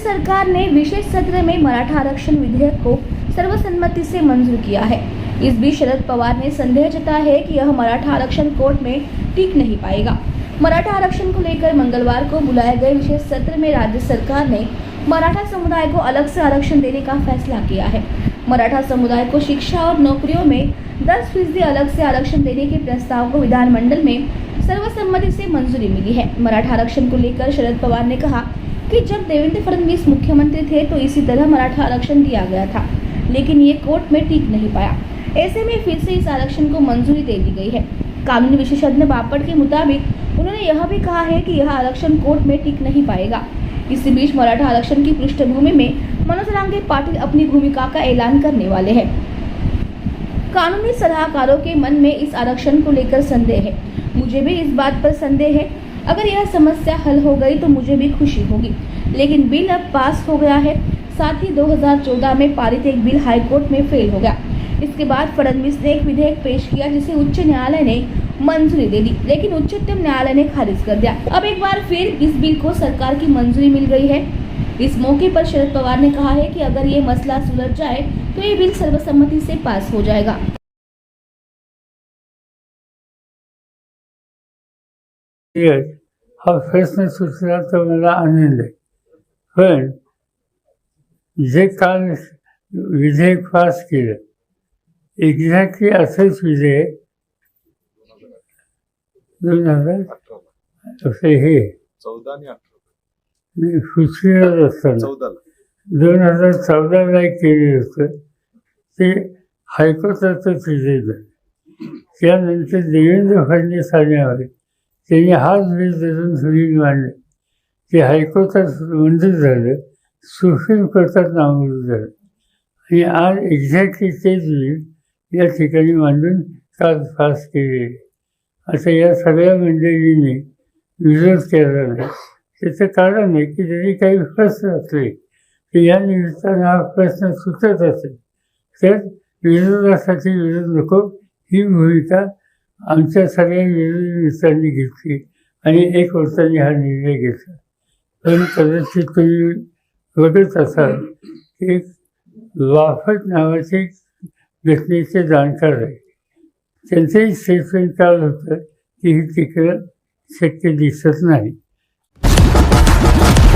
सरकार ने विशेष सत्र में मराठा आरक्षण विधेयक को सर्वसम्मति से मंजूर किया है। इस बीच शरद पवार ने संदेह जताया है कि यह मराठा आरक्षण कोर्ट में टिक नहीं पाएगा। मराठा आरक्षण को लेकर मंगलवार को बुलाए गए विशेष सत्र में राज्य सरकार ने मराठा समुदाय को अलग से आरक्षण देने का फैसला किया है। मराठा समुदाय को शिक्षा और नौकरियों में 10% अलग से आरक्षण देने के प्रस्ताव को विधानमंडल में सर्वसम्मति से मंजूरी मिली है। मराठा आरक्षण को लेकर शरद पवार ने कहा कि जब देवेंद्र फडणवीस मुख्यमंत्री थे तो इसी तरह मराठा आरक्षण दिया गया था, लेकिन ये कोर्ट में टिक नहीं पाया। ऐसे में फिर से इस आरक्षण को मंजूरी दे दी गई है। कानूनी विशेषज्ञ बापट के मुताबिक उन्होंने यह भी कहा है कि यह आरक्षण कोर्ट में टिक नहीं पाएगा। इसी बीच मराठा आरक्षण की पृष्ठभूमि में मनोज रांगे पाटिल अपनी भूमिका का ऐलान करने वाले हैं। कानूनी सलाहकारों के मन में इस आरक्षण को लेकर संदेह है। मुझे भी इस बात पर संदेह है। अगर यह समस्या हल हो गई तो मुझे भी खुशी होगी, लेकिन बिल अब पास हो गया है। साथ ही 2014 में पारित एक बिल हाईकोर्ट में फेल हो गया। इसके बाद फडणवीस ने एक विधेयक पेश किया जिसे उच्च न्यायालय ने मंजूरी दे दी, लेकिन उच्चतम न्यायालय ने खारिज कर दिया। अब एक बार फिर इस बिल को सरकार की मंजूरी मिल गई है। इस मौके पर शरद पवार ने कहा है कि अगर ये मसला सुलझ जाए तो ये बिल सर्वसम्मति से पास हो जाएगा। हा प्रश्न सुचला तर मला आनंद आहे, पण जे काल विधेयक पास केलं एक्झॅक्टली असंच विधेयक 2014 हे 2014ला केलेलं होतं ते हायकोर्टाचंच विधेयक झालं। त्यानंतर देवेंद्र फडणवीस आल्यावर त्यांनी हाच बिल धरून सुनील मांडलं, ते हायकोर्टात मंजूर झालं, सुप्रीम कोर्टात नामंजूर झालं आणि आज एक्झॅक्टली तेच बिल या ठिकाणी मांडून काल पास केले। आता या सगळ्या मंडळींनी विरोध केला नाही, त्याचं कारण आहे की जरी काही प्रश्न असले तर या निमित्तानं हा प्रश्न सुटत असेल तर विरोधासाठी विरोध नको ही भूमिका आमच्या सगळ्या विरोधी मित्रांनी घेतली आणि एक वर्षांनी हा निर्णय घेतला। पण कदाचित तुम्ही बघत असाल की वाफट नावाचे घटनेचे जाणकार आहे, त्यांचंही स्टेटमेंट काल होतं की ही तिकडं शक्य दिसत नाही।